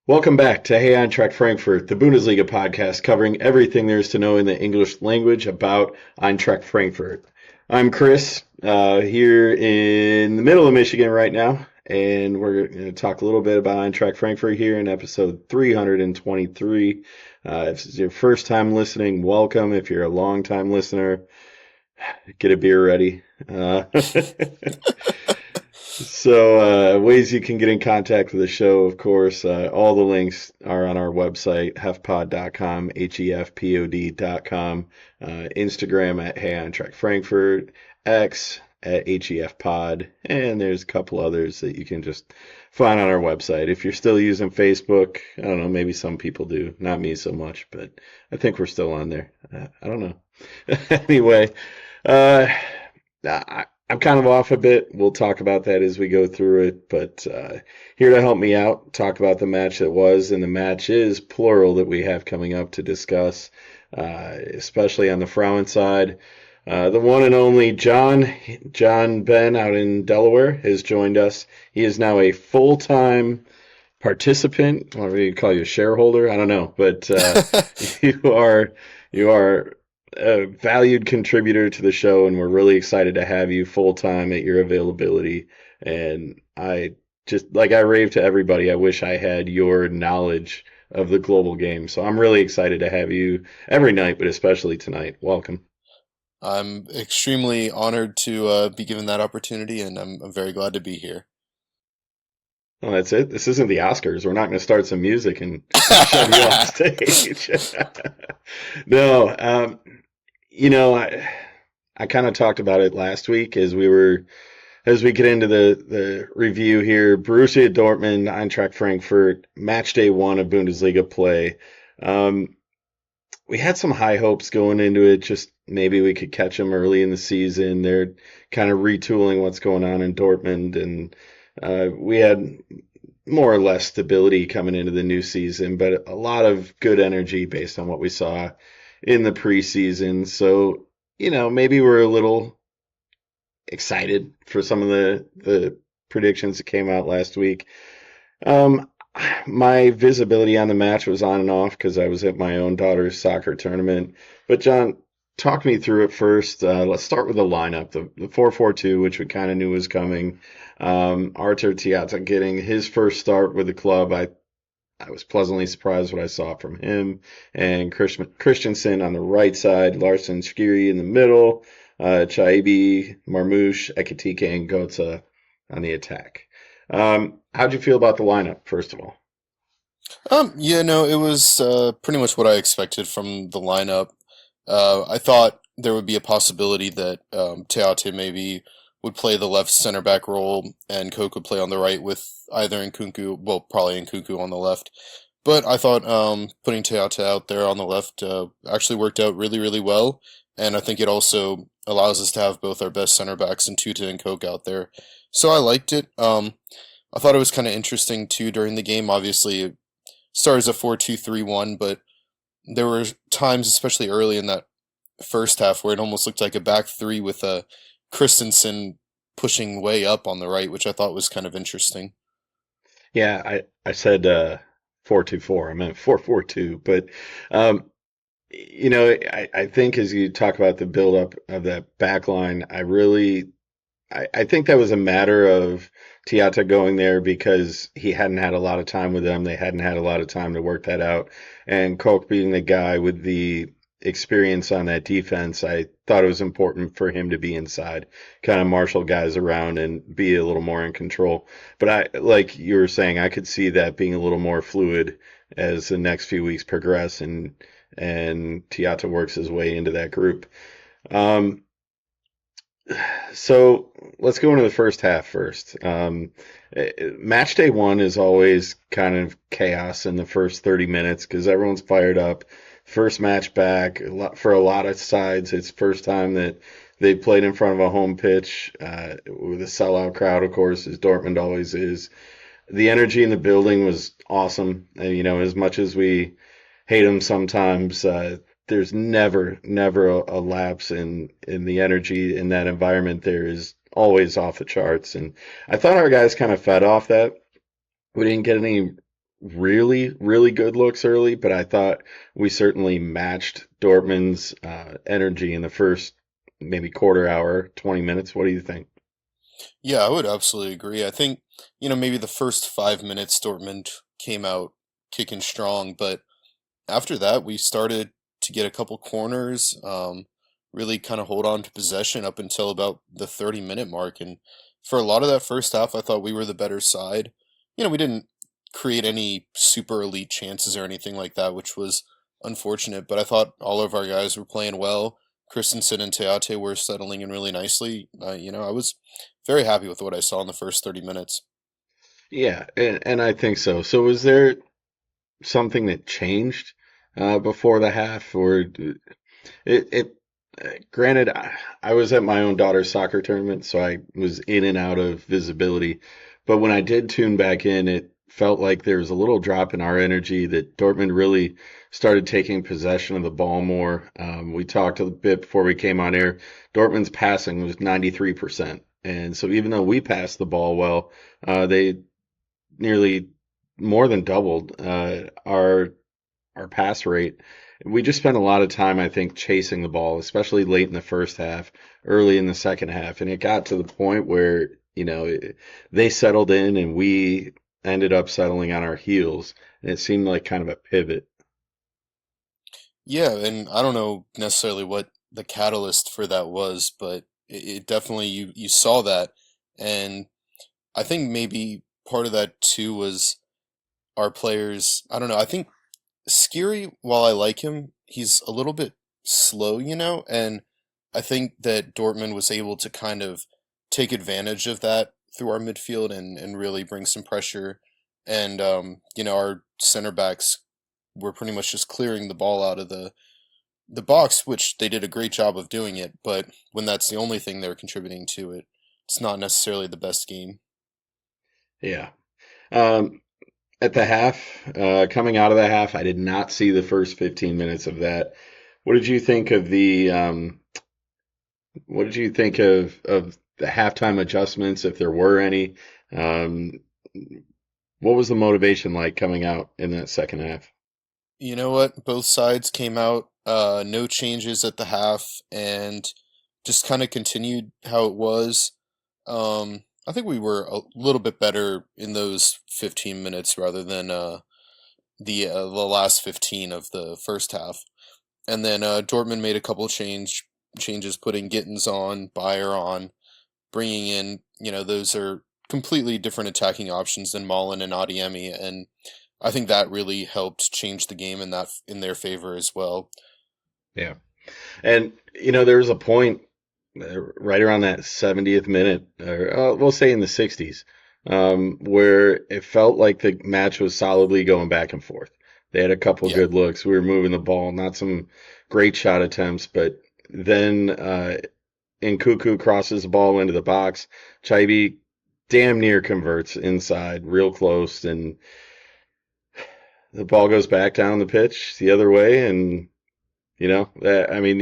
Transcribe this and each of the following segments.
Welcome back to Hey Eintracht Frankfurt, the Bundesliga podcast covering everything there is to know in the English language about Eintracht Frankfurt. I'm Chris, here in the middle of Michigan right now, and we're going to talk a little bit about Eintracht Frankfurt here in episode 323. If this is your first time listening, welcome. If you're a long time listener, get a beer ready. So, ways you can get in contact with the show, of course, all the links are on our website, HEFpod.com, HEFpod.com, Instagram at Hey Eintracht Frankfurt, X at HEFpod, and there's a couple others that you can just find on our website. If you're still using Facebook, I don't know, maybe some people do, not me so much, but I think we're still on there. I don't know. Anyway, I'm kind of off a bit. We'll talk about that as we go through it. But here to help me out, talk about the match that was, and the match is plural that we have coming up to discuss, especially on the Frauen side. The one and only John Ben out in Delaware has joined us. He is now a full-time participant. What do you call you, a shareholder? I don't know, but you are a valued contributor to the show, and we're really excited to have you full time at your availability. And I just, like I rave to everybody, I wish I had your knowledge of the global game. So I'm really excited to have you every night, but especially tonight. Welcome. I'm extremely honored to be given that opportunity, and I'm very glad to be here. Well, that's it. This isn't the Oscars. We're not going to start some music and shove you off stage. No, I kind of talked about it last week as we get into the review here. Borussia Dortmund, Eintracht Frankfurt, match day one of Bundesliga play. We had some high hopes going into it. Just maybe we could catch them early in the season. They're kind of retooling what's going on in Dortmund, and we had more or less stability coming into the new season, but a lot of good energy based on what we saw in the preseason. So, maybe we're a little excited for some of the predictions that came out last week. My visibility on the match was on and off because I was at my own daughter's soccer tournament. But John, talk me through it first. Let's start with the lineup, the 4-4-2, which we kind of knew was coming. Artur Tiata getting his first start with the club. I was pleasantly surprised what I saw from him. And Christensen on the right side, Larson Skiri in the middle, Chaibi, Marmouche, Ekitike, and Gotza on the attack. How'd you feel about the lineup, first of all? It was pretty much what I expected from the lineup. I thought there would be a possibility that Teate maybe would play the left center back role and Koch would play on the right with either Nkunku, well, probably Nkunku on the left. But I thought putting Teate out there on the left actually worked out really, really well. And I think it also allows us to have both our best center backs and Tuta and Koch out there. So I liked it. I thought it was kind of interesting too during the game. Obviously, it started as a 4-2-3-1, but there were times, especially early in that first half, where it almost looked like a back three with Christensen pushing way up on the right, which I thought was kind of interesting. Yeah, I said 4-2-4. I meant 4-4-2. But I think as you talk about the buildup of that back line, I think that was a matter of Tiata going there because he hadn't had a lot of time with them. They hadn't had a lot of time to work that out. And Koch being the guy with the experience on that defense, I thought it was important for him to be inside, kind of marshal guys around and be a little more in control. But like you were saying, I could see that being a little more fluid as the next few weeks progress and Tiata works his way into that group. So let's go into the first half first. Match day one is always kind of chaos in the first 30 minutes because everyone's fired up. First match back for a lot of sides. It's first time that they played in front of a home pitch with a sellout crowd, of course, as Dortmund always is. The energy in the building was awesome. And, as much as we hate them sometimes, there's never a lapse in the energy in that environment. There is always off the charts. And I thought our guys kind of fed off that. We didn't get any really, really good looks early, but I thought we certainly matched Dortmund's energy in the first maybe quarter hour, 20 minutes. What do you think? Yeah, I would absolutely agree. I think, maybe the first 5 minutes Dortmund came out kicking strong, but after that we started to get a couple corners, really kind of hold on to possession up until about the 30-minute mark. And for a lot of that first half, I thought we were the better side. We didn't create any super elite chances or anything like that, which was unfortunate, but I thought all of our guys were playing well. Christensen and Teate were settling in really nicely. I was very happy with what I saw in the first 30 minutes. Yeah, and I think so. So was there something that changed before the half, or it granted, I was at my own daughter's soccer tournament, so I was in and out of visibility. But when I did tune back in, it felt like there was a little drop in our energy that Dortmund really started taking possession of the ball more. We talked a bit before we came on air. Dortmund's passing was 93%. And so even though we passed the ball well, they nearly more than doubled our pass rate. We just spent a lot of time, I think, chasing the ball, especially late in the first half, early in the second half, and it got to the point where they settled in and we ended up settling on our heels, and it seemed like kind of a pivot. Yeah, and I don't know necessarily what the catalyst for that was, but it definitely you saw that, and I think maybe part of that too was our players. I don't know. I think Skiri, while I like him, he's a little bit slow, and I think that Dortmund was able to kind of take advantage of that through our midfield and really bring some pressure. And, our center backs were pretty much just clearing the ball out of the box, which they did a great job of doing it. But when that's the only thing they're contributing to it, it's not necessarily the best game. Yeah. Um, at the half, coming out of the half, I did not see the first 15 minutes of that. What did you think of what did you think of the halftime adjustments, if there were any? Um, what was the motivation like coming out in that second half? You know what? Both sides came out, no changes at the half, and just kind of continued how it was. I think we were a little bit better in those 15 minutes rather than the last 15 of the first half. And then Dortmund made a couple changes, putting Gittins on, Bayer on, bringing in, those are completely different attacking options than Mullen and Adiemi, and I think that really helped change the game in their favor as well. Yeah. And, there was a point right around that 70th minute, or we'll say in the 60s, where it felt like the match was solidly going back and forth. They had a couple Yeah. good looks. We were moving the ball, not some great shot attempts, but then Nkuku crosses the ball into the box. Chaibi damn near converts inside, real close, and the ball goes back down the pitch the other way, and that, I mean,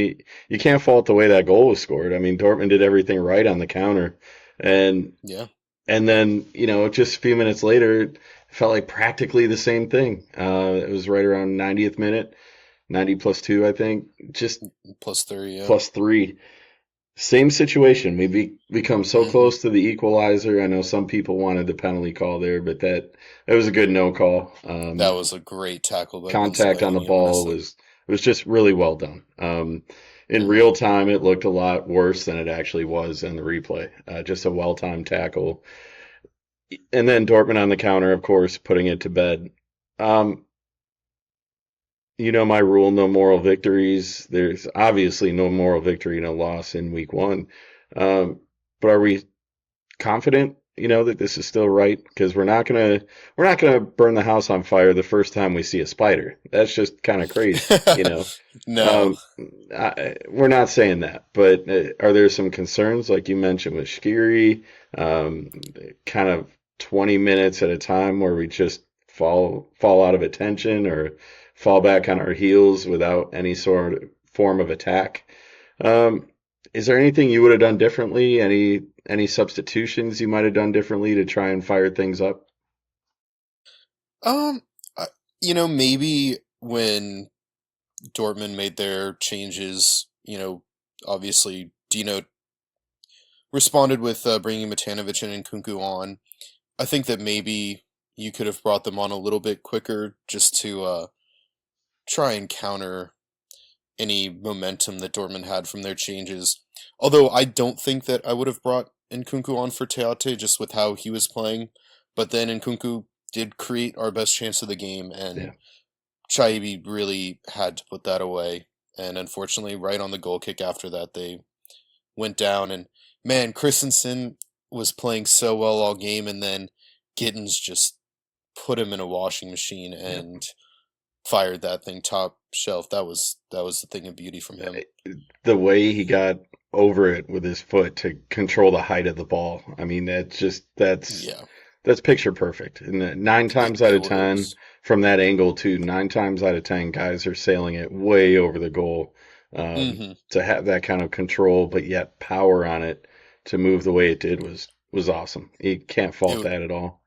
you can't fault the way that goal was scored. I mean, Dortmund did everything right on the counter, and Yeah. and then just a few minutes later, it felt like practically the same thing. It was right around 90th minute, 90 plus two, I think, just Plus 30, yeah. plus three. Same situation. Become so Hmm. close to the equalizer. I know some people wanted the penalty call there, but that was a good no call. That was a great tackle by Contact on the Miscellanean, ball honestly. was just really well done. In Hmm. real time, it looked a lot worse than it actually was in the replay. Just a well timed tackle, and then Dortmund on the counter, of course, putting it to bed. Um, my rule: no moral victories. There's obviously no moral victory, no loss in week one. Um, but are we confident, that this is still right? Because we're not gonna burn the house on fire the first time we see a spider. That's just kind of crazy. No. Um, we're not saying that, but are there some concerns, like you mentioned with Shkiri, kind of 20 minutes at a time where we just fall out of attention or fall back on our heels without any sort of form of attack? Um, is there anything you would have done differently? Any substitutions you might have done differently to try and fire things up? Maybe when Dortmund made their changes, obviously Dino responded with bringing Matanovic and Nkunku on. I think that maybe you could have brought them on a little bit quicker just to try and counter any momentum that Dortmund had from their changes. Although I don't think that I would have brought Nkunku on for Teate just with how he was playing. But then Nkunku did create our best chance of the game, Yeah. and Chaibi really had to put that away. And unfortunately, right on the goal kick after that, they went down. And man, Christensen was playing so well all game, and then Gittins just put him in a washing machine Yeah. and fired that thing top shelf. That was the thing of beauty from him. The way he got over it with his foot to control the height of the ball. I mean, Yeah, that's picture perfect. And nine times out it of 10 was. from that angle too, 9 times out of 10 guys are sailing it way over the goal. Hmm. To have that kind of control, but yet power on it to move the way it did was awesome. You can't fault It that at all.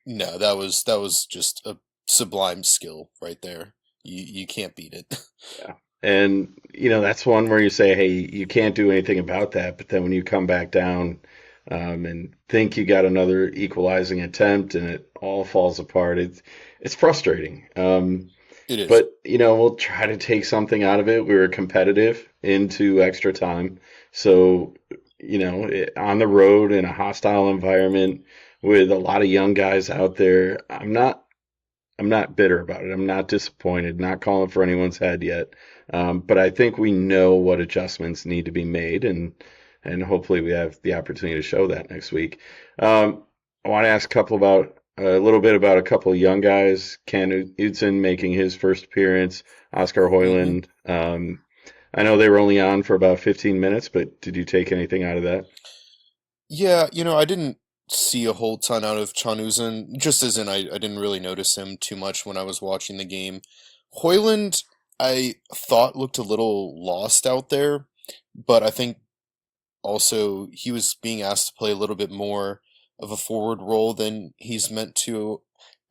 No, that was just a sublime skill right there. You can't beat it. Yeah. And, that's one where you say, hey, you can't do anything about that. But then when you come back down and think you got another equalizing attempt and it all falls apart, it's frustrating. It is. But, we'll try to take something out of it. We were competitive into extra time. So, on the road in a hostile environment with a lot of young guys out there, I'm not bitter about it. I'm not disappointed, not calling for anyone's head yet. But I think we know what adjustments need to be made, and hopefully we have the opportunity to show that next week. I want to ask a little bit about a couple of young guys. Ken Utzon making his first appearance, Oscar Hmm. Hoyland. I know they were only on for about 15 minutes, but did you take anything out of that? Yeah, I didn't see a whole ton out of Chanuzen, just as in I didn't really notice him too much when I was watching the game. Hoyland, I thought looked a little lost out there, but I think also he was being asked to play a little bit more of a forward role than he's meant to,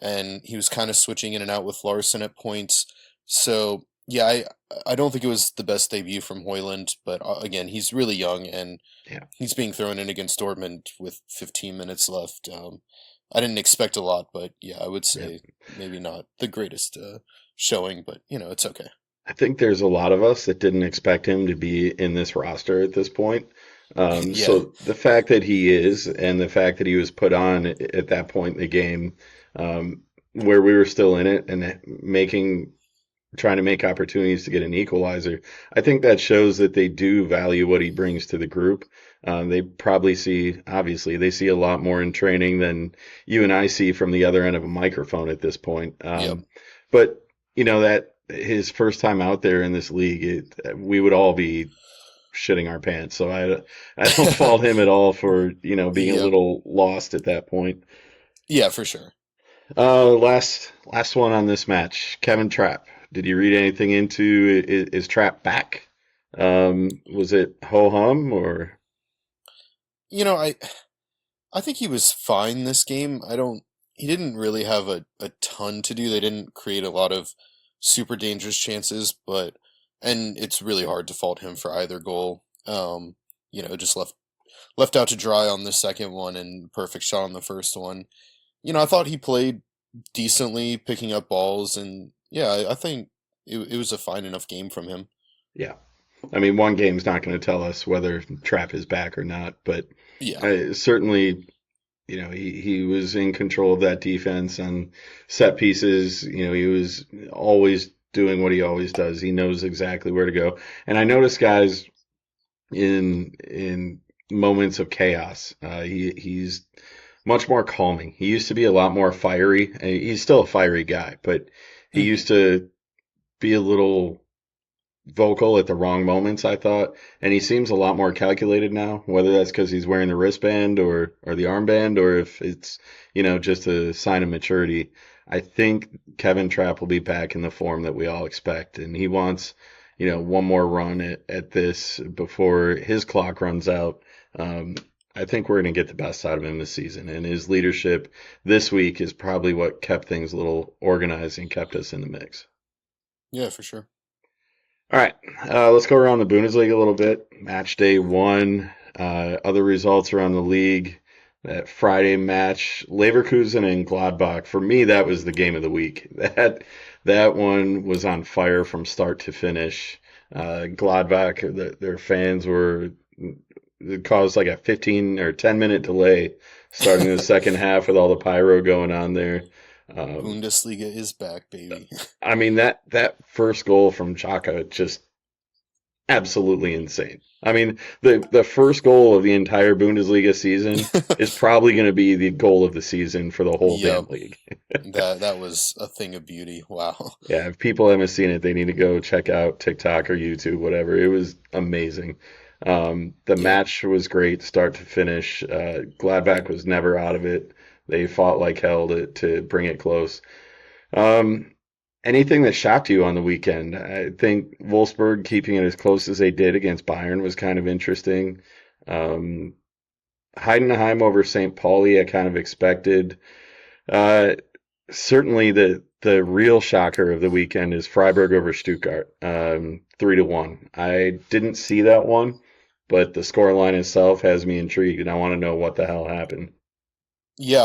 and he was kind of switching in and out with Larson at points. So yeah, I don't think it was the best debut from Hoyland, but again, he's really young and Yeah. he's being thrown in against Dortmund with 15 minutes left. I didn't expect a lot, but yeah, I would Yeah. say maybe not the greatest showing, but it's okay. I think there's a lot of us that didn't expect him to be in this roster at this point. Yeah. So the fact that he is, and the fact that he was put on at that point in the game, where we were still in it and trying to make opportunities to get an equalizer, I think that shows that they do value what he brings to the group. They probably obviously, they see a lot more in training than you and I see from the other end of a microphone at this point. Yep. But that his first time out there in this league, we would all be shitting our pants. So I don't fault him at all for being a Yep. little lost at that point. Yeah, for sure. Last one on this match, Kevin Trapp. Did you read anything into is Trapp back? Was it ho hum or You know, I I think he was fine this game. He didn't really have a ton to do. They didn't create a lot of super dangerous chances, and it's really hard to fault him for either goal. Just left out to dry on the second one and perfect shot on the first one. I thought he played decently, picking up balls, and yeah, I think it was a fine enough game from him. yeah? I mean, one game's not going to tell us whether Trapp is back or not, but Yeah. certainly, he was in control of that defense on set pieces. He was always doing what he always does. He knows exactly where to go. And I noticed guys in moments of chaos, he's much more calming. He used to be a lot more fiery. He's still a fiery guy, but he Hmm. used to be a little vocal at the wrong moments, I thought, and he seems a lot more calculated now. Whether that's because he's wearing the wristband or the armband, or if it's just a sign of maturity. I think Kevin Trapp will be back in the form that we all expect, and he wants one more run at this before his clock runs out. I think we're going to get the best out of him this season. And his leadership this week is probably what kept things a little organized and kept us in the mix. Yeah, for sure. All right, let's go around the Bundesliga a little bit. Match day one, other results around the league. That Friday match, Leverkusen and Gladbach. For me, that was the game of the week. That one was on fire from start to finish. Gladbach, their fans were it caused like a 15 or 10-minute delay starting the second half with all the pyro going on there. Bundesliga is back, baby. I mean that first goal from Xhaka just absolutely insane. I mean, the first goal of the entire Bundesliga season is probably going to be the goal of the season for the whole damn Yep. league. That was a thing of beauty. Wow. Yeah, if people haven't seen it, they need to go check out TikTok or YouTube, whatever. It was amazing. The Yeah. match was great, start to finish. Gladbach was never out of it. They fought like hell to bring it close. Um, Anything that shocked you on the weekend? I think Wolfsburg keeping it as close as they did against Bayern was kind of interesting. Um, Heidenheim over St. Pauli, I kind of expected. Uh, Certainly the real shocker of the weekend is Freiburg over Stuttgart, 3-1. I didn't see that one, but the scoreline itself has me intrigued, and I want to know what the hell happened. Yeah,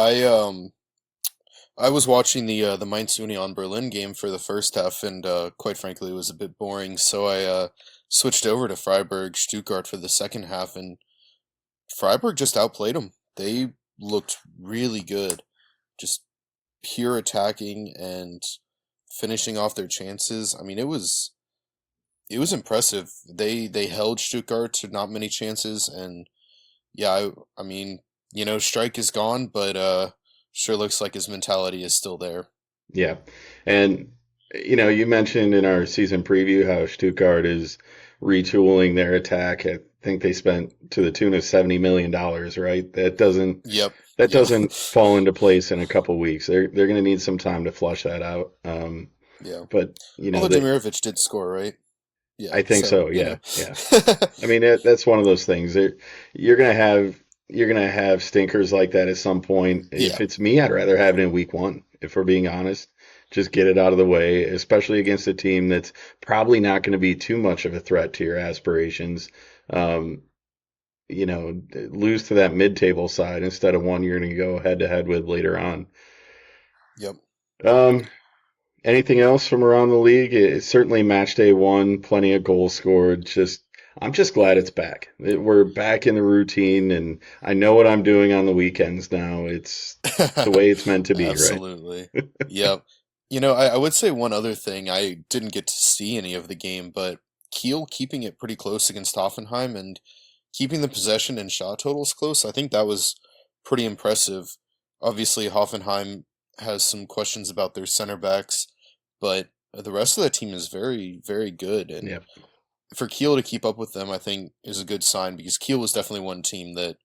I was watching the Mainz Union Berlin game for the first half, and quite frankly, it was a bit boring. So I switched over to Freiburg Stuttgart for the second half, and Freiburg just outplayed them. They looked really good, just pure attacking and finishing off their chances. I mean, it was impressive. They held Stuttgart to not many chances, and yeah, I mean, Strike is gone, but sure looks like his mentality is still there. Yeah, and you mentioned in our season preview how Stuttgart is retooling their attack. I think they spent to the tune of $70 million, right? Yep, That yep, doesn't fall into place in a couple weeks. They're going to need some time to flush that out. yeah. But Although Demirovic did score, right? Yeah, I think so so. Yeah, yeah. I mean, that's one of those things. You're gonna have you're gonna have stinkers like that at some point. yeah, If it's me, I'd rather have it in week one. If we're being honest, just get it out of the way, especially against a team that's probably not going to be too much of a threat to your aspirations. Um, Lose to that mid-table side instead of one you're going to go head to head with later on. yep. Um, Anything else from around the league? It's certainly match day one, plenty of goals scored. I'm just glad it's back. We're back in the routine, and I know what I'm doing on the weekends now. It's the way it's meant to be, right? Absolutely. Yep. I would say one other thing. I didn't get to see any of the game, but Kiel keeping it pretty close against Hoffenheim and keeping the possession and shot totals close, I think that was pretty impressive. Obviously, Hoffenheim has some questions about their center backs, but the rest of the team is very, very good. And Yeah. for Kiel to keep up with them, I think is a good sign because Kiel was definitely one team that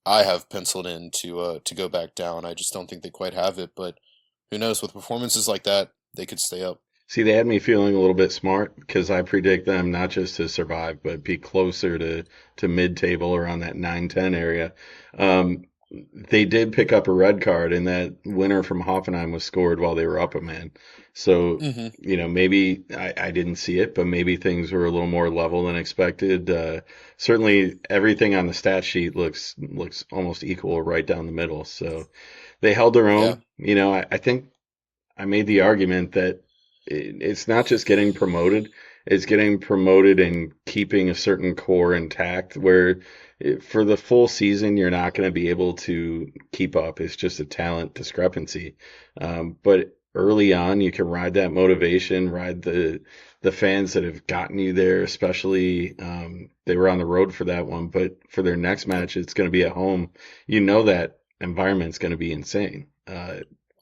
I have penciled in to go back down. I just don't think they quite have it, but who knows? With performances like that, they could stay up. See, they had me feeling a little bit smart because I predict them not just to survive, but be closer to mid-table around that 9-10 area. Um, they did pick up a red card, and that winner from Hoffenheim was scored while they were up a man. So, Hmm. maybe I didn't see it, but maybe things were a little more level than expected. Certainly, everything on the stat sheet looks almost equal right down the middle. So they held their Yeah. own. I think I made the argument that it's not just getting promoted, it's getting promoted and keeping a certain core intact where for the full season, you're not going to be able to keep up. It's just a talent discrepancy. But early on, you can ride that motivation, ride the fans that have gotten you there, especially they were on the road for that one, but for their next Yep. match, it's going to be at home. That environment's going to be insane.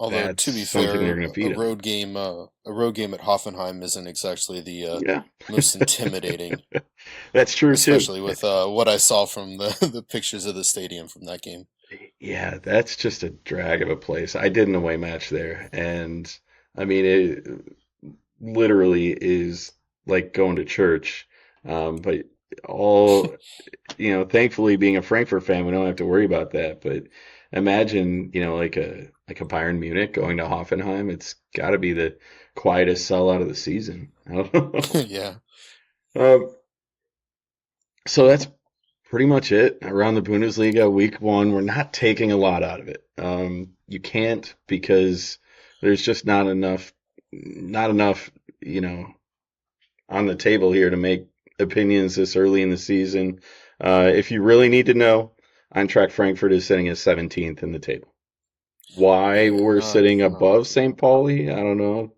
Although to That's be something fair, they're going to feed on. a road game at Hoffenheim isn't exactly the Yeah, most intimidating, that's true too. especially with what I saw from the the pictures of the stadium from that game. Yeah, that's just a drag of a place. I did an away match there, and I mean, it literally is like going to church. But all, thankfully being a Frankfurt fan, we don't have to worry about that. But imagine, like a Bayern Munich going to Hoffenheim. It's got to be the quietest sellout of the season. I don't know. Yeah. Um, so that's pretty much it around the Bundesliga week one. We're not taking a lot out of it. You can't because there's just not enough, you know, on the table here to make opinions this early in the season. If you really need to know, Eintracht Frankfurt is sitting at 17th in the table. Why Yeah, we're sitting not above looking St. Pauli, I don't know.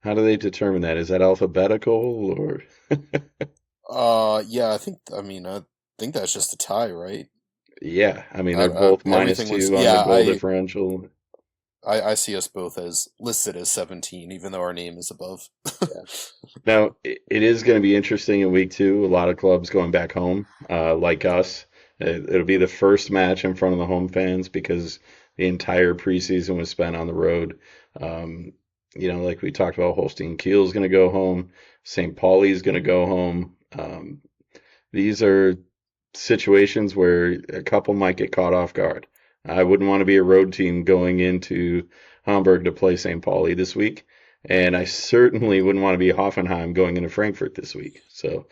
How do they determine that? Is that alphabetical or? yeah, I think that's just a tie, right? Yeah, I mean, they're both minus Everything looks, two on the yeah, goal differential. I see us both as listed as 17, even though our name is above. Yeah. Now, it is going to be interesting in week two. A lot of clubs going back home, like us. It'll be the first match in front of the home fans because the entire preseason was spent on the road. Like we talked about, Holstein Kiel is going to go home. St. Pauli is going to go home. These are situations where a couple might get caught off guard. I wouldn't want to be a road team going into Hamburg to play St. Pauli this week, and I certainly wouldn't want to be Hoffenheim going into Frankfurt this week. So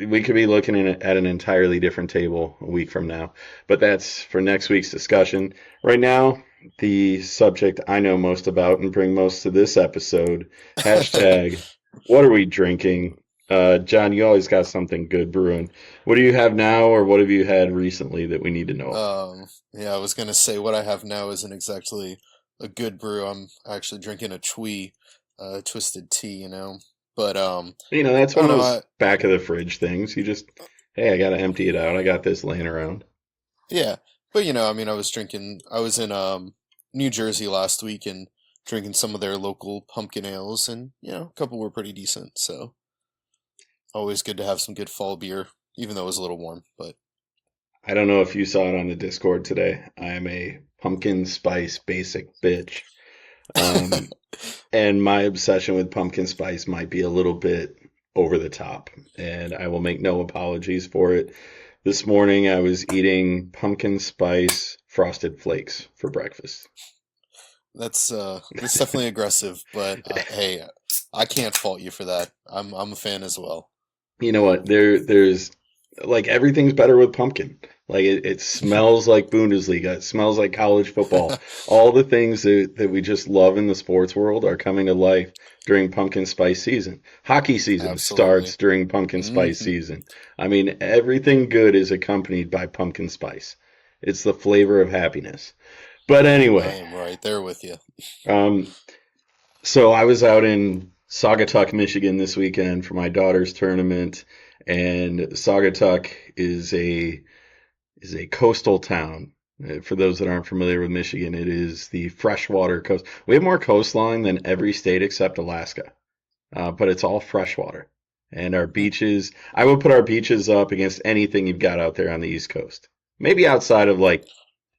we could be looking at an entirely different table a week from now. But that's for next week's discussion. Right now, the subject I know most about and bring most to this episode, hashtag, what are we drinking? John, you always got something good brewing. What do you have now, or what have you had recently that we need to know about? Yeah, I was gonna say what I have now isn't exactly a good brew. I'm actually drinking a Twee, twisted tea, But That's I one don't of know. those back of the fridge things. You just, hey, I got to empty it out. I got this laying around. Yeah, but I was drinking. I was in New Jersey last week and drinking some of their local pumpkin ales, and a couple were pretty decent. So always good to have some good fall beer, even though it was a little warm. But I don't know if you saw it on the Discord today. I am a pumpkin spice basic bitch. Um, and my obsession with pumpkin spice might be a little bit over the top, and I will make no apologies for it. This morning I was eating pumpkin spice frosted flakes for breakfast. that's definitely aggressive. But hey, I can't fault you for that. I'm a fan as well. You know what? There's like everything's better with pumpkin. Like it smells like Bundesliga. It smells like college football. All the things that we just love in the sports world are coming to life during pumpkin spice season. Hockey season Absolutely. starts during pumpkin spice Hmm. season. I mean, everything good is accompanied by pumpkin spice. It's the flavor of happiness. But I anyway, am right there with you. um, so I was out in Saugatuck, Michigan this weekend for my daughter's tournament, and Saugatuck is a coastal town. For those that aren't familiar with Michigan, it is the freshwater coast. We have more coastline than every state except Alaska, but it's all freshwater. And our beaches, I would put our beaches up against anything you've got out there on the East Coast. Maybe outside of like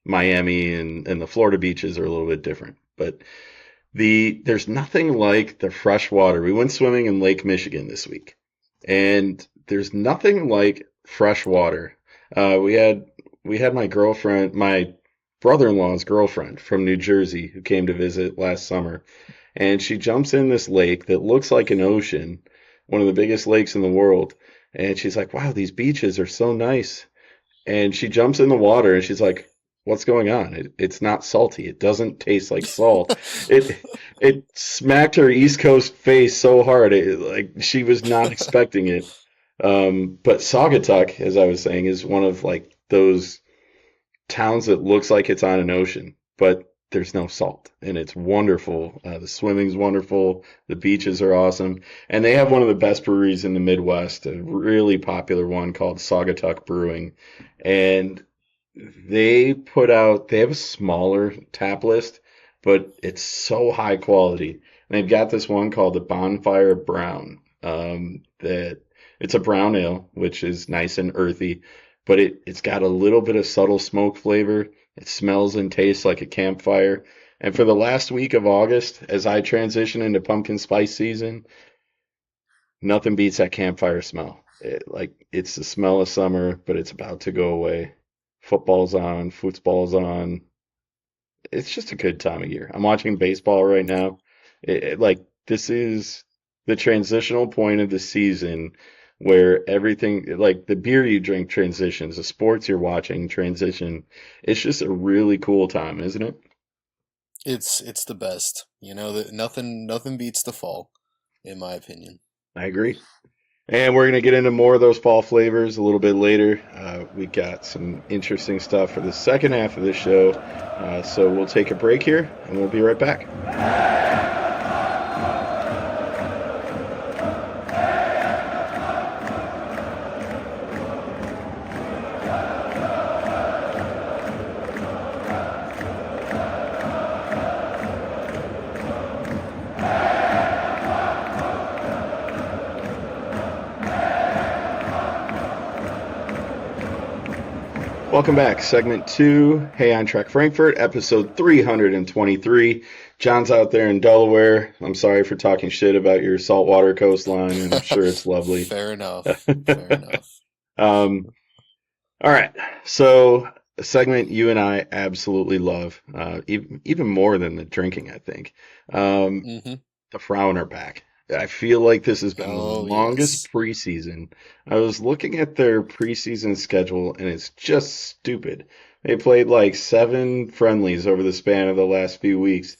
Miami and the Florida beaches are a little bit different, but there's nothing like the fresh water. We went swimming in Lake Michigan this week, and there's nothing like fresh water. We had my brother-in-law's girlfriend from New Jersey who came to visit last summer, and she jumps in this lake that looks like an ocean, one of the biggest lakes in the world, and she's like, "Wow, these beaches are so nice." And she jumps in the water and she's like, "What's going on? It's not salty. It doesn't taste like salt." It it smacked her East Coast face so hard, like she was not expecting it. But Saugatuck, as I was saying, is one of like those towns that looks like it's on an ocean, but there's no salt, and it's wonderful. The swimming's wonderful. The beaches are awesome, and they have one of the best breweries in the Midwest, a really popular one called Saugatuck Brewing, and they have a smaller tap list, but it's so high quality. And they've got this one called the Bonfire Brown. That it's a brown ale, which is nice and earthy, but it's got a little bit of subtle smoke flavor. It smells and tastes like a campfire. And for the last week of August, as I transition into pumpkin spice season, nothing beats that campfire smell. It's the smell of summer, but it's about to go away. Football's on, football's on. It's just a good time of year. I'm watching baseball right now. This is the transitional point of the season where everything, like the beer you drink transitions, the sports you're watching transition. It's just a really cool time, isn't it? It's the best. That nothing beats the fall, in my opinion. I agree. And we're going to get into more of those fall flavors a little bit later. We got some interesting stuff for the second half of the show. So we'll take a break here and we'll be right back. Welcome back. Segment 2, Hey Eintracht Frankfurt, episode 323. John's out there in Delaware. I'm sorry for talking shit about your saltwater coastline. I'm sure it's lovely. Fair enough. Fair enough. All right. So, a segment you and I absolutely love, even more than the drinking, I think. The Frauen are back. I feel like this has been the longest preseason. I was looking at their preseason schedule and it's just stupid. They played like 7 friendlies over the span of the last few weeks.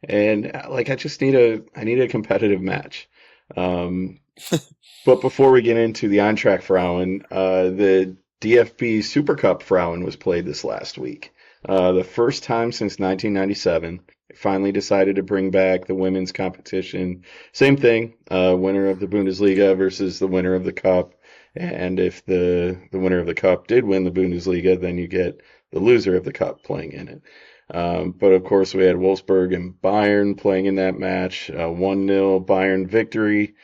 And I need a competitive match. But before we get into the Eintracht Frauen, the DFB Super Cup Frauen was played this last week. The first time since 1997. Finally decided to bring back the women's competition. Same thing, winner of the Bundesliga versus the winner of the Cup. And if the winner of the Cup did win the Bundesliga, then you get the loser of the Cup playing in it. But of course, we had Wolfsburg and Bayern playing in that match. 1-0 Bayern victory.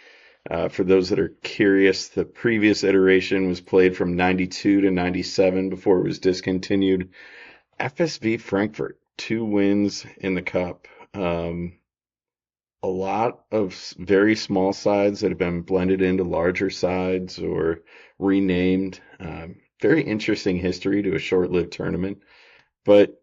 For those that are curious, the previous iteration was played from 92 to 97 before it was discontinued. FSV Frankfurt. 2 wins in the Cup. A lot of very small sides that have been blended into larger sides or renamed. Very interesting history to a short-lived tournament. But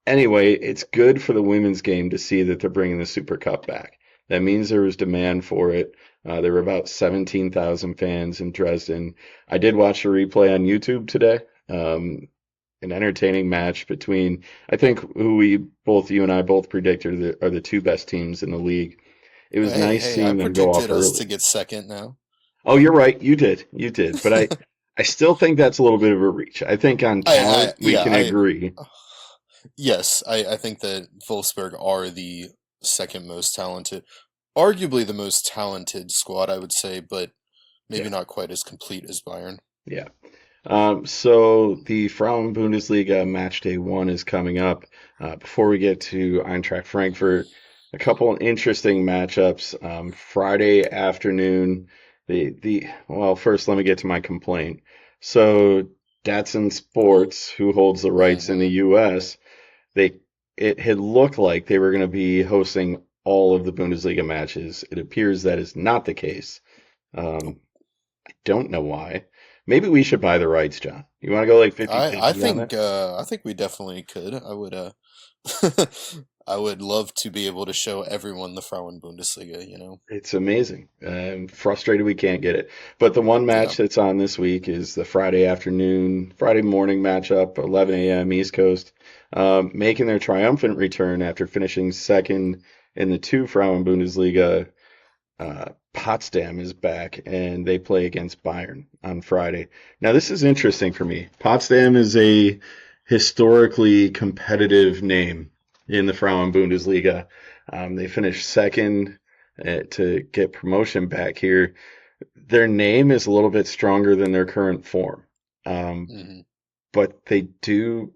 anyway, it's good for the women's game to see that they're bringing the Super Cup back. That means there was demand for it. There were about 17,000 fans in Dresden. I did watch a replay on YouTube today. An entertaining match between, I think, you and I both predict are the 2 best teams in the league. It was nice seeing them go off early. I predicted us to get second now. Oh, you're right. You did. But I still think that's a little bit of a reach. I think on talent, we can agree. Yes, I think that Wolfsburg are the second most talented, arguably the most talented squad, I would say, but maybe not quite as complete as Bayern. Yeah. So the Frauen Bundesliga Matchday 1 is coming up. Before we get to Eintracht Frankfurt, a couple of interesting matchups. Friday afternoon, first let me get to my complaint. So Datsun Sports, who holds the rights in the U.S., it had looked like they were going to be hosting all of the Bundesliga matches. It appears that is not the case. I don't know why. Maybe we should buy the rights, John. You want to go like 50-50 I think we definitely could. I would I would love to be able to show everyone the Frauen Bundesliga, It's amazing. I'm frustrated we can't get it. But the one match that's on this week is the Friday morning matchup, 11 a.m. East Coast, making their triumphant return after finishing second in the 2 Frauen Bundesliga. Potsdam is back, and they play against Bayern on Friday. Now, this is interesting for me. Potsdam is a historically competitive name in the Frauen Bundesliga. They finished second to get promotion back here. Their name is a little bit stronger than their current form, but they do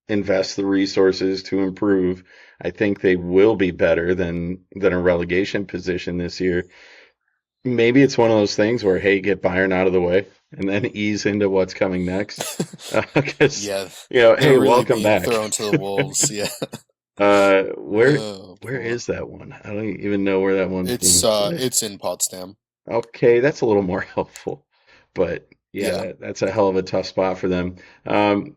invest the resources to improve. I think they will be better than a relegation position this year. Maybe it's one of those things where, hey, get Bayern out of the way and then ease into what's coming next. Hey, welcome back. Thrown to the wolves, yeah. Where is that one? I don't even know where that one's. It's in Potsdam. Okay, that's a little more helpful. But yeah, Yeah. that's a hell of a tough spot for them. Um,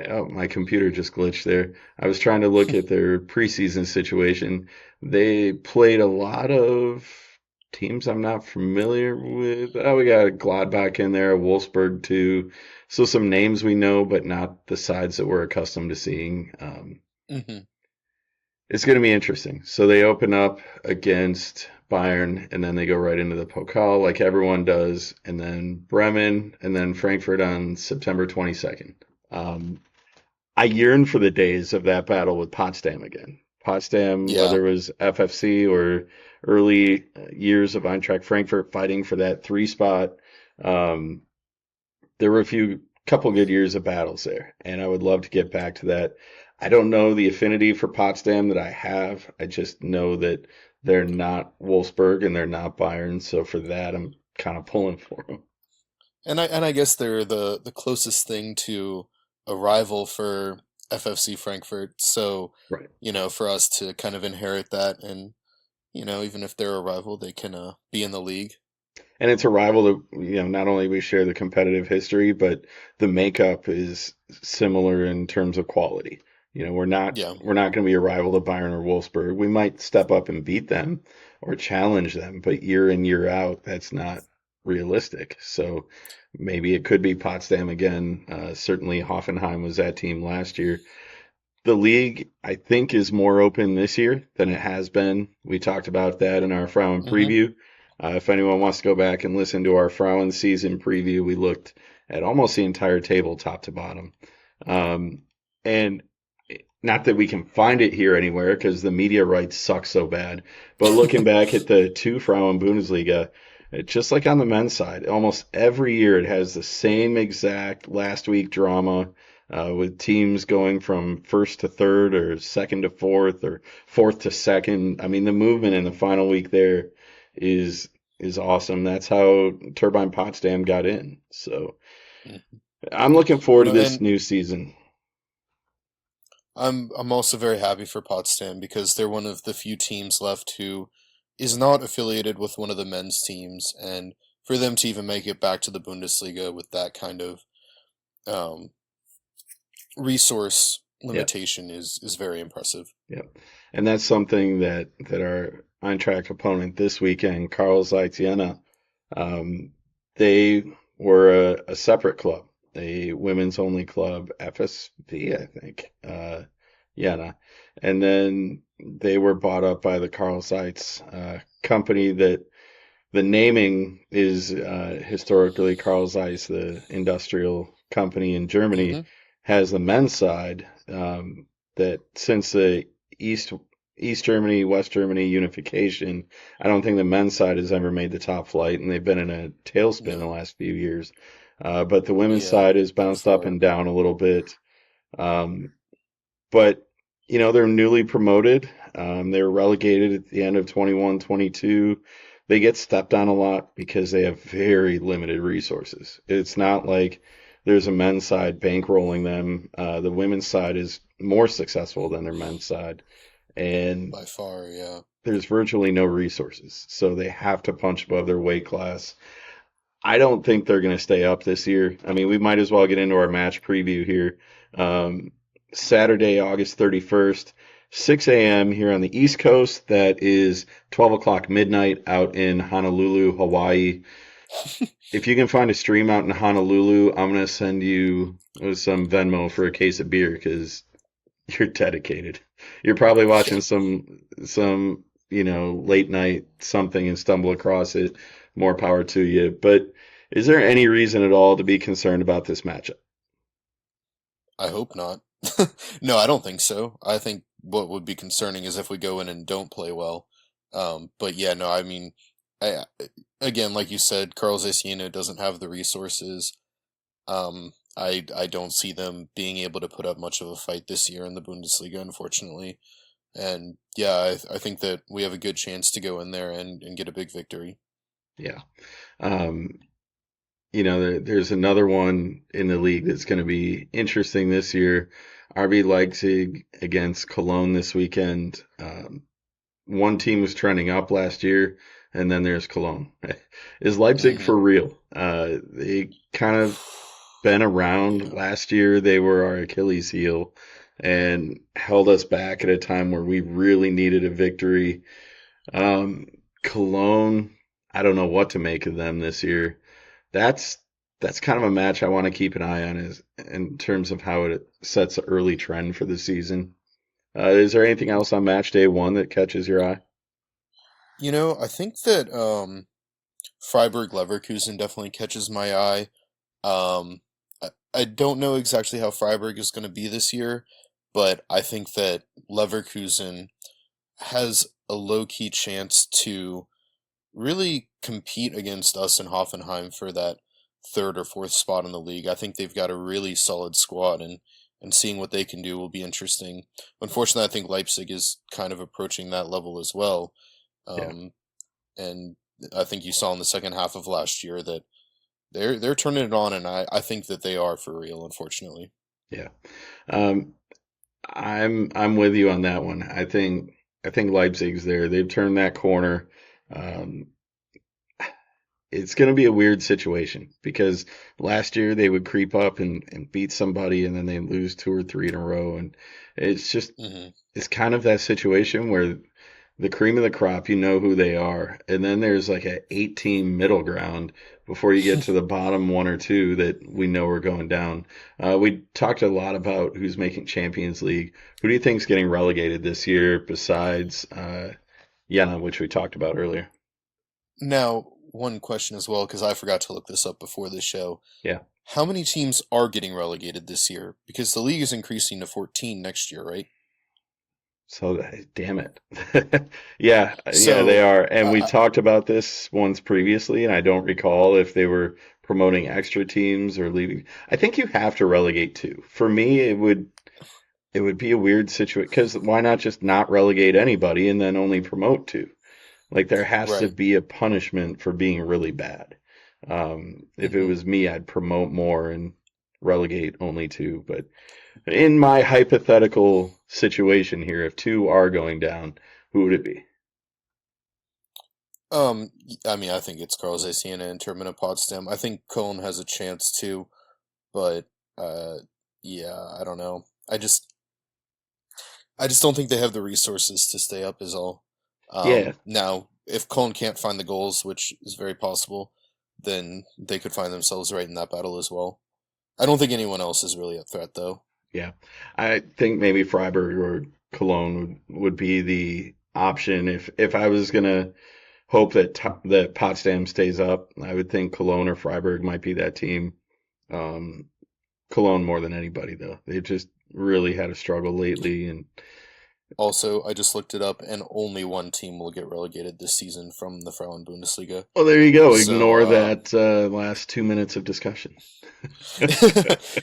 oh, my computer just glitched there. I was trying to look at their preseason situation. They played a lot of teams I'm not familiar with. Oh, we got Gladbach in there, Wolfsburg too. So some names we know, but not the sides that we're accustomed to seeing. Hmm. It's going to be interesting. So they open up against Bayern, and then they go right into the Pokal like everyone does, and then Bremen, and then Frankfurt on September 22nd. Um, I yearn for the days of that battle with Potsdam again. Potsdam, Yeah. whether it was FFC or early years of Eintracht Frankfurt fighting for that three spot, um, there were a couple good years of battles there, and I would love to get back to that. I don't know the affinity for Potsdam that I have. I just know that they're not Wolfsburg and they're not Bayern, so for that, I'm kind of pulling for them. And I guess they're the closest thing to a rival for FFC Frankfurt. So, Right. for us to kind of inherit that, and even if they're a rival, they can be in the league. And it's a rival that, not only we share the competitive history, but the makeup is similar in terms of quality. We're not Yeah. we're not going to be a rival to Bayern or Wolfsburg. We might step up and beat them or challenge them, but year in year out, that's not realistic. So maybe it could be Potsdam again. Certainly, Hoffenheim was that team last year. The league, I think, is more open this year than it has been. We talked about that in our Frauen Hmm. preview. If anyone wants to go back and listen to our Frauen season preview, we looked at almost the entire table, top to bottom. Um, and not that we can find it here anywhere because the media rights suck so bad. But looking back at the two Frauen Bundesliga, just like on the men's side, almost every year it has the same exact last week drama with teams going from first to third or second to fourth or fourth to second. I mean, the movement in the final week there is is awesome. That's how Turbine Potsdam got in. So I'm looking forward to this And new season. I'm also very happy for Potsdam because they're one of the few teams left who is not affiliated with one of the men's teams, and for them to even make it back to the Bundesliga with that kind of um, resource Yeah. limitation is very impressive. Yeah, and that's something that our Eintracht opponent this weekend, Carl Zeiss Jena, um, they were a separate club, a women's only club, FSV, I think, Jena, and then they were bought up by the Carl Zeiss company that the naming is historically Carl Zeiss, the industrial company in Germany, Hmm. has the men's side that since the East East Germany, West Germany unification, I don't think the men's side has ever made the top flight, and they've been in a tailspin the No. last few years. But the women's Yeah, side has by bounced up far. and down a little bit. Um, but they're newly promoted. They were relegated at the end of 21-22. They get stepped on a lot because they have very limited resources. It's not like there's a men's side bankrolling them. The women's side is more successful than their men's side, and By far, yeah. there's virtually no resources. So they have to punch above their weight class. I don't think they're going to stay up this year. I mean, we might as well get into our match preview here. Um, Saturday, August 31st, 6 a.m. here on the East Coast. That is 12 o'clock midnight out in Honolulu, Hawaii. If you can find a stream out in Honolulu, I'm going to send you some Venmo for a case of beer because you're dedicated. You're probably watching some late night something and stumble across it. More power to you. But is there any reason at all to be concerned about this matchup? I hope not. No, I don't think so. I think what would be concerning is if we go in and don't play well. But yeah, no, I mean, I again, like you said, Carl Zesina doesn't have the resources. I don't see them being able to put up much of a fight this year in the Bundesliga, unfortunately. And yeah, I think that we have a good chance to go in there and get a big victory. Yeah. Um, there's another one in the league that's going to be interesting this year. RB Leipzig against Cologne this weekend. one team was trending up last year, and then there's Cologne. Is Leipzig Hmm. for real? They kind of been around. Yeah. Last year, they were our Achilles heel and held us back at a time where we really needed a victory. Um, Cologne, I don't know what to make of them this year. That's that's kind of a match I want to keep an eye on is in terms of how it sets an early trend for the season. Is there anything else on match day one that catches your eye? I think that Freiburg Leverkusen definitely catches my eye. I don't know exactly how Freiburg is going to be this year, but I think that Leverkusen has a low key chance to really compete against us in Hoffenheim for that third or fourth spot in the league. I think they've got a really solid squad, and seeing what they can do will be interesting. Unfortunately, I think Leipzig is kind of approaching that level as well. Yeah, Um, and I think you saw in the second half of last year that they're turning it on, and I think that they are for real, unfortunately. yeah. Um, I'm with you on that one. I think Leipzig's there. They've turned that corner. Um, it's going to be a weird situation because last year they would creep up and beat somebody and then they lose two or three in a row. And it's just, Hmm. it's kind of that situation where the cream of the crop, you know who they are. And then there's like a 8 team middle ground before you get to the bottom one or two that we know are going down. We talked a lot about who's making Champions League. Who do you think's getting relegated this year besides Jena, which we talked about earlier? Now, one question as well, because I forgot to look this up before this show. Yeah. How many teams are getting relegated this year? Because the league is increasing to 14 next year, right? So, damn it. Yeah, yeah, they So, are. And we I, talked about this once previously, and I don't recall if they were promoting extra teams or leaving. I think you have to relegate two. For me, it would be a weird situation because why not just not relegate anybody and then only promote two? Like there has to right. be a punishment for being really bad. If it Hmm. was me, I'd promote more and relegate only two. But in my hypothetical situation here, if two are going down, who would it be? I mean, I think it's Carl Siena and Termina Potsdam. I think Cologne has a chance too, but uh, yeah, I don't know. I just don't think they have the resources to stay up. Is all. Yeah, Now, if Cologne can't find the goals, which is very possible, then they could find themselves right in that battle as well. I don't think anyone else is really a threat, though. yeah. I think maybe Freiburg or Cologne would be the option if I was gonna hope that Potsdam stays up. I would think Cologne or Freiburg might be that team. Um, Cologne more than anybody though. They've just really had a struggle lately, and Also, I just looked it up, and only one team will get relegated this season from the Frauen Bundesliga. well, there you go. So, Ignore that last 2 minutes of discussion.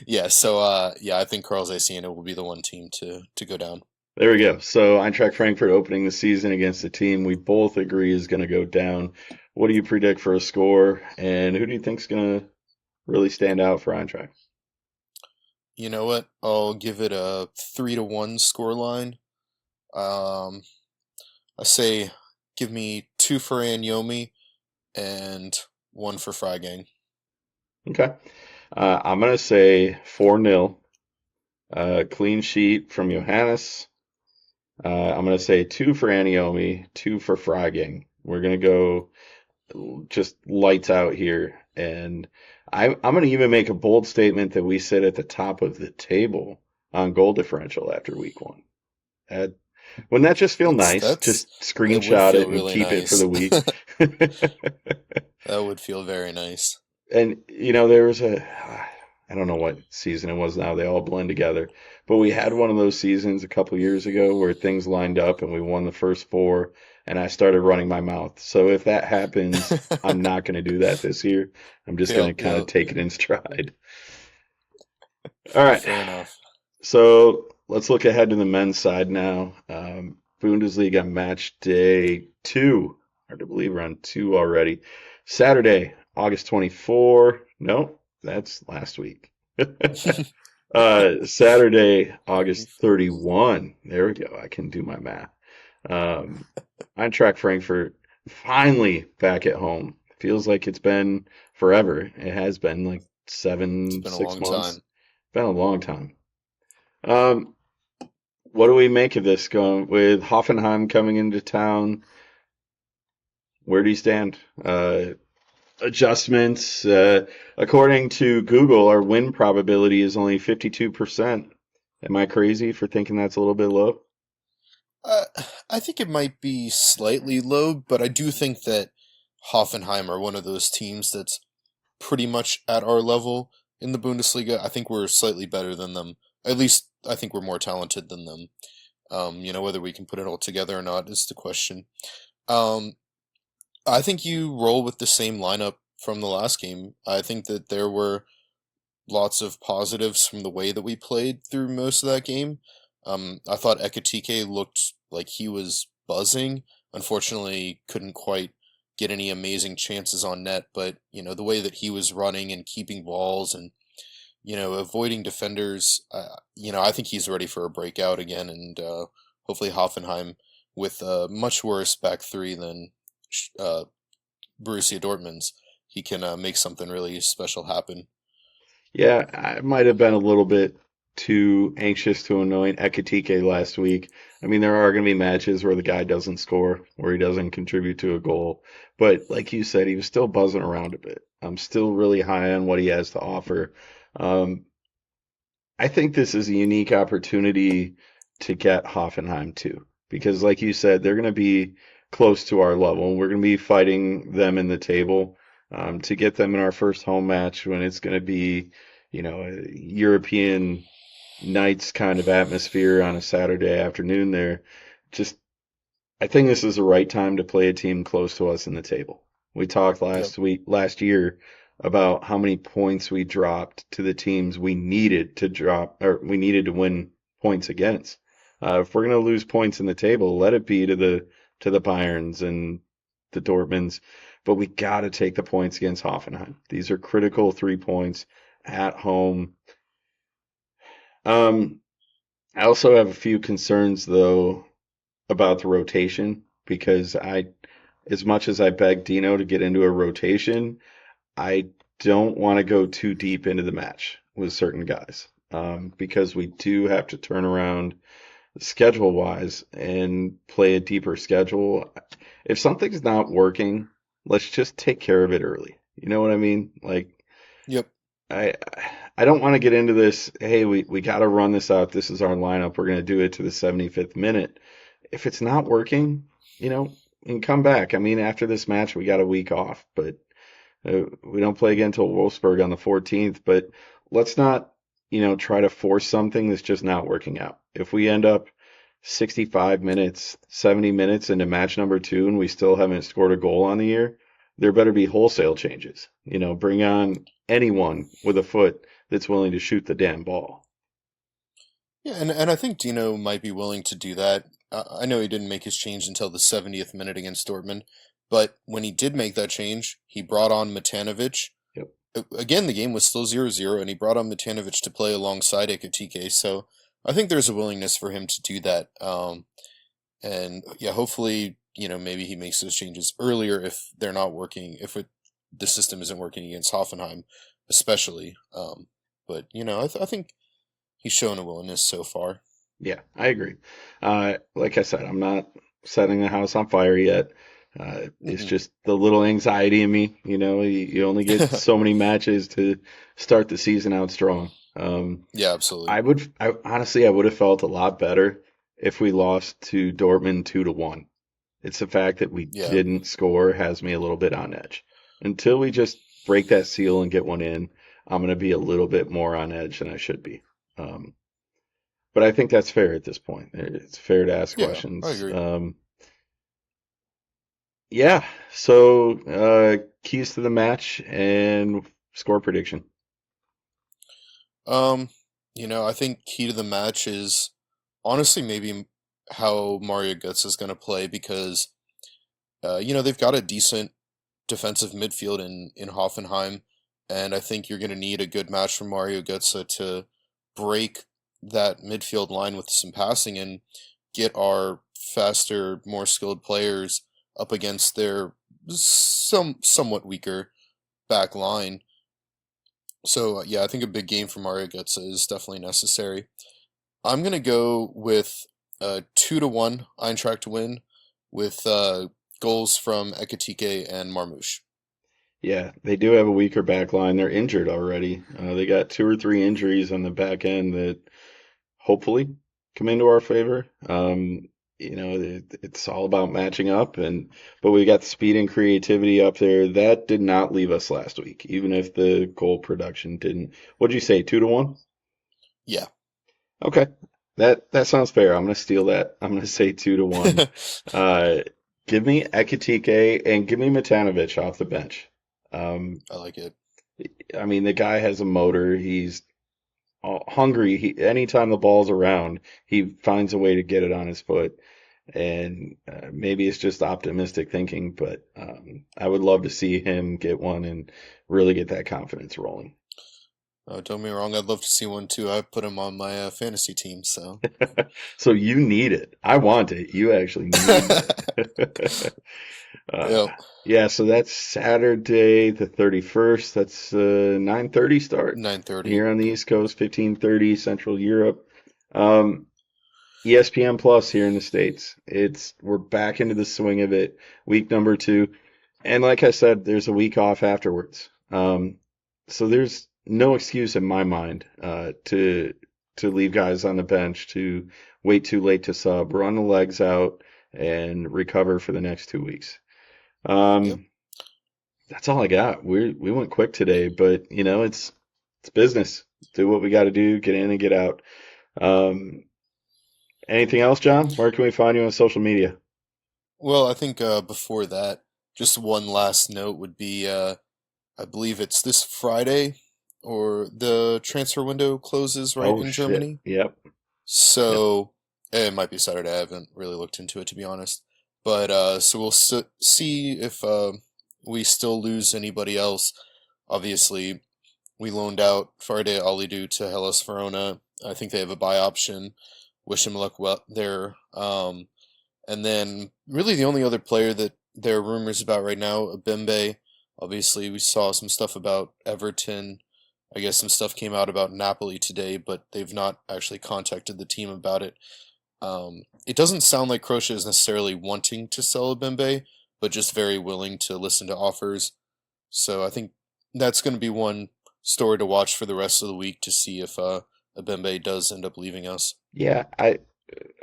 yeah, yeah, I think Carl Siena will be the one team to go down. There we go. So Eintracht Frankfurt opening the season against a team we both agree is going to go down. What do you predict for a score, and who do you think is going to really stand out for Eintracht? You know what? I'll give it a 3-1 scoreline. Um, I say give me two for Anyomi and one for Freigang. Okay. I'm going to say 4-0. Clean sheet from Johannes. I'm going to say two for Aniomi, two for Freigang. We're going to go just lights out here. And I'm going to even make a bold statement that we sit at the top of the table on goal differential after week one. That, wouldn't that just feel nice? That's Just it would screenshot it feel and really keep it for the nice. week. That would feel very nice. And there was I don't know what season it was now. They all blend together. But we had one of those seasons a couple years ago where things lined up and we won the first four, and I started running my mouth. So if that happens, I'm not going to do that this year. I'm just going Yep, to kind of yep. take it in stride. All right. Fair enough. So let's look ahead to the men's side now. Bundesliga match day two. Hard to believe we're on two already. Saturday, August 24. No, that's last week. Saturday, August 31. There we go. I can do my math. Eintracht Frankfurt finally back at home. Feels like it's been forever. It has been like It's seven, been a six long months. time. Been a long time. Um, what do we make of this going with Hoffenheim coming into town? Where do you stand? Adjustments. According to Google, our win probability is only 52%. Am I crazy for thinking that's a little bit low? Uh, I think it might be slightly low, but I do think that Hoffenheim are one of those teams that's pretty much at our level in the Bundesliga. I think we're slightly better than them. At least I think we're more talented than them. Whether we can put it all together or not is the question. Um, I think you roll with the same lineup from the last game. I think that there were lots of positives from the way that we played through most of that game. I thought Ekatike looked like he was buzzing. Unfortunately, couldn't quite get any amazing chances on net, but the way that he was running and keeping balls and avoiding defenders, I think he's ready for a breakout again, and hopefully Hoffenheim with a much worse back three than uh, Borussia Dortmund's, he can make something really special happen. Yeah, I might have been a little bit too anxious to anoint Ekatike last week. I mean, there are going to be matches where the guy doesn't score, where he doesn't contribute to a goal. But like you said, he was still buzzing around a bit. I'm still really high on what he has to offer. Um, I think this is a unique opportunity to get Hoffenheim too, because like you said, they're going to be close to our level. We're going to be fighting them in the table to get them in our first home match when it's going to be, a European nights kind of atmosphere on a Saturday afternoon there. Just, I think this is the right time to play a team close to us in the table. We talked Yep. last year, about how many points we dropped to the teams we needed to drop, or we needed to win points against. If we're going to lose points in the table, let it be to the Bayerns and the Dortmunds, but we got to take the points against Hoffenheim. These are critical 3 points at home. Um, I also have a few concerns though about the rotation because as much as I begged Dino to get into a rotation, I don't want to go too deep into the match with certain guys because we do have to turn around schedule wise and play a deeper schedule. If something's not working, let's just take care of it early. You know what I mean? Like Yep. I I don't want to get into this, hey, we got to run this out. This is our lineup. We're going to do it to the 75th minute. If it's not working, you can come back. I mean, after this match, we got a week off, but we don't play again until Wolfsburg on the 14th, but let's not, try to force something that's just not working out. If we end up 65 minutes, 70 minutes into match number two and we still haven't scored a goal on the year, there better be wholesale changes. Bring on anyone with a foot that's willing to shoot the damn ball. Yeah, and I think Dino might be willing to do that. I know he didn't make his change until the 70th minute against Dortmund, but when he did make that change, he brought on Matanovic. Yep. Again, the game was still 0-0, and he brought on Matanovic to play alongside Ekatike, so I think there's a willingness for him to do that. And yeah, hopefully, maybe he makes those changes earlier if they're not working, the system isn't working against Hoffenheim, especially. But, I think he's shown a willingness so far. Yeah, I agree. Like I said, I'm not setting the house on fire yet. It's Hmm. just the little anxiety in me. You only get so many matches to start the season out strong. Yeah, absolutely. I would have felt a lot better if we lost to Dortmund 2-1. It's the fact that we Yeah. didn't score has me a little bit on edge. Until we just break that seal and get one in, I'm going to be a little bit more on edge than I should be. Um, but I think that's fair at this point. It's fair to ask Yeah, I questions. agree. Yeah. So keys to the match and score prediction. Um, I think key to the match is honestly maybe how Mario Götze is going to play because they've got a decent defensive midfield in Hoffenheim, and I think you're going to need a good match from Mario Götze to break that midfield line with some passing and get our faster, more skilled players up against their somewhat weaker back line. So yeah, I think a big game from Mario Götze is definitely necessary. I'm gonna go with 2-1 Eintracht to win with goals from Ekitike and Marmouche. Yeah, they do have a weaker back line. They're injured already. They got 2 or 3 injuries on the back end that hopefully come into our favor. It's all about matching up, but we got speed and creativity up there. That did not leave us last week, even if the goal production didn't. What'd you say, 2-1? Yeah. Okay, that sounds fair. I'm gonna steal that. I'm gonna say 2-1. Give me Ekitike and give me Matanovic off the bench. I like it. I mean, the guy has a motor. He's hungry. Anytime the ball's around, he finds a way to get it on his foot. And maybe it's just optimistic thinking, but I would love to see him get one and really get that confidence rolling. Oh, don't get me wrong, I'd love to see one too. I put him on my fantasy team, so. So you need it. I want it. You actually need it. Yep. Yeah, so that's Saturday the 31st. That's 9:30 start 9:30. here on the East Coast, 15:30 Central Europe. ESPN Plus here in the States. We're back into the swing of it, week number 2. And like I said, there's a week off afterwards. So there's no excuse in my mind to leave guys on the bench, to wait too late to sub, run the legs out, and recover for the next 2 weeks. Yep. That's all I got. We went quick today, but it's business. Do what we got to do, get in and get out. Anything else, John? Where can we find you on social media? Well, I think before that, just one last note would be I believe it's this Friday or the transfer window closes, right, in shit. Germany. Yep. So it might be Saturday. I haven't really looked into it, to be honest. But so we'll see if we still lose anybody else. Obviously, we loaned out Farde Alidu to Hellas Verona. I think they have a buy option. Wish him luck there. And then really the only other player that there are rumors about right now, Abembe. Obviously, we saw some stuff about Everton. I guess some stuff came out about Napoli today, but they've not actually contacted the team about it. It doesn't sound like Croatia is necessarily wanting to sell Abembe, but just very willing to listen to offers. So I think that's going to be one story to watch for the rest of the week to see if Abembe does end up leaving us. Yeah,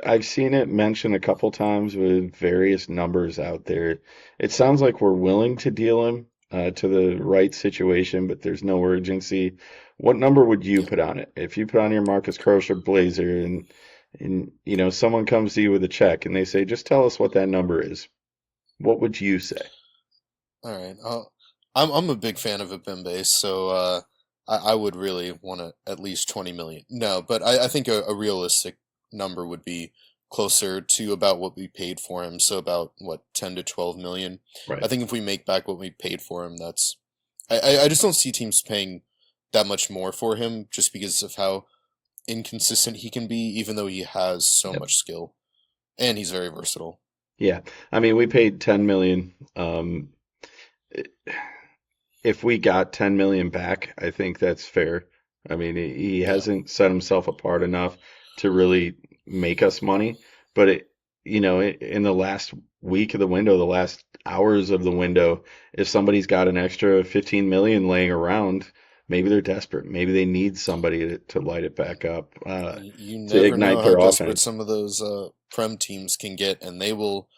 I've seen it mentioned a couple times with various numbers out there. It sounds like we're willing to deal him to the right situation, but there's no urgency. What number would you put on it? If you put on your Marcus Croce blazer and someone comes to you with a check and they say, just tell us what that number is, what would you say? All right. I'm a big fan of Abembe, so I would really want at least 20 million. No, but I think a realistic number would be closer to about what we paid for him, so about 10 to 12 million. Right. I think if we make back what we paid for him, that's I just don't see teams paying that much more for him just because of how inconsistent he can be, even though he has so much skill and he's very versatile. Yeah, I mean, we paid 10 million. If we got 10 million back, I think that's fair. I mean, he hasn't set himself apart enough to really make us money, but in the last week of the window, the last hours of the window, if somebody's got an extra 15 million laying around, maybe they're desperate. Maybe they need somebody to light it back up, You to never ignite know how their desperate offense. some of those Prem teams can get, and they will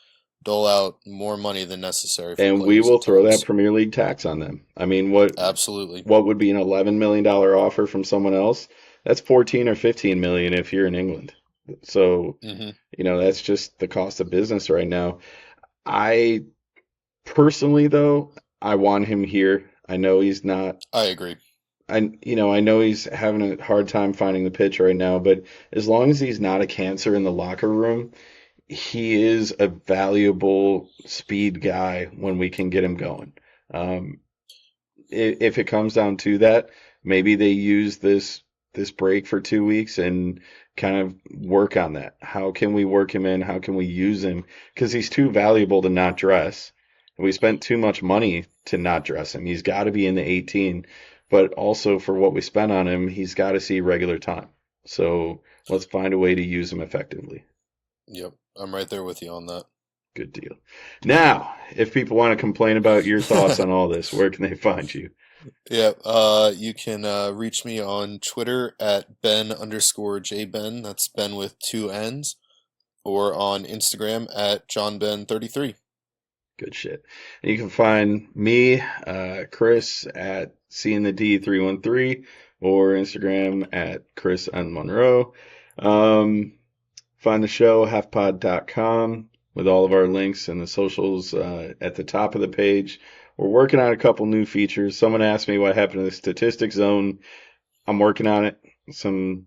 dole out more money than necessary for And we players will at throw that times. Premier League tax on them. I mean, what Absolutely. what would be an $11 million offer from someone else? That's 14 or 15 million if you're in England. So, Hmm. that's just the cost of business right now. I personally, though, I want him here. I know he's not. I agree. I know he's having a hard time finding the pitch right now, but as long as he's not a cancer in the locker room, he is a valuable speed guy when we can get him going. If it comes down to that, maybe they use this this break for 2 weeks and kind of work on that. How can we work him in? How can we use him? Because he's too valuable to not dress. We spent too much money to not dress him. He's got to be in the 18, but also for what we spent on him, he's got to see regular time. So let's find a way to use him effectively. Yep, I'm right there with you on that. Good deal. Now, if people want to complain about your thoughts on all this, where can they find you? Yeah, you can reach me on Twitter at Ben_JBen. That's Ben with 2 N's. Or on Instagram at JohnBen33. Good shit. And you can find me, Chris, at SeeingTheD313 or Instagram at Chris and Monroe. Find the show, HEFpod.com, with all of our links and the socials at the top of the page. We're working on a couple new features. Someone asked me what happened to the statistics zone. I'm working on it. Some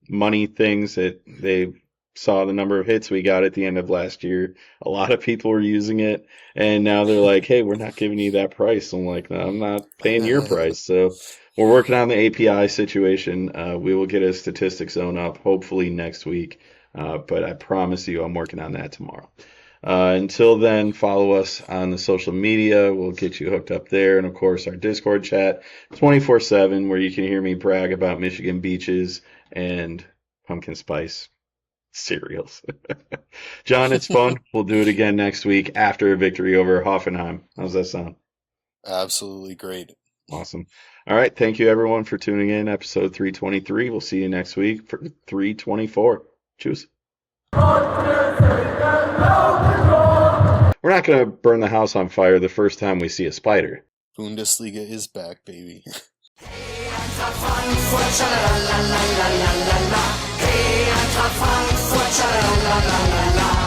money things that they saw the number of hits we got at the end of last year. A lot of people were using it, and now they're like, hey, we're not giving you that price. I'm like, no, I'm not paying your price. So we're working on the API situation. We will get a statistics zone up hopefully next week, but I promise you I'm working on that tomorrow. Until then, follow us on the social media. We'll get you hooked up there. And, of course, our Discord chat 24/7 where you can hear me brag about Michigan beaches and pumpkin spice cereals. John, it's fun. We'll do it again next week after a victory over Hoffenheim. How's that sound? Absolutely great. Awesome. All right. Thank you, everyone, for tuning in. Episode 323. We'll see you next week for 324. Cheers. We're not going to burn the house on fire the first time we see a spider. Bundesliga is back, baby. Hey, Eintracht Frankfurt,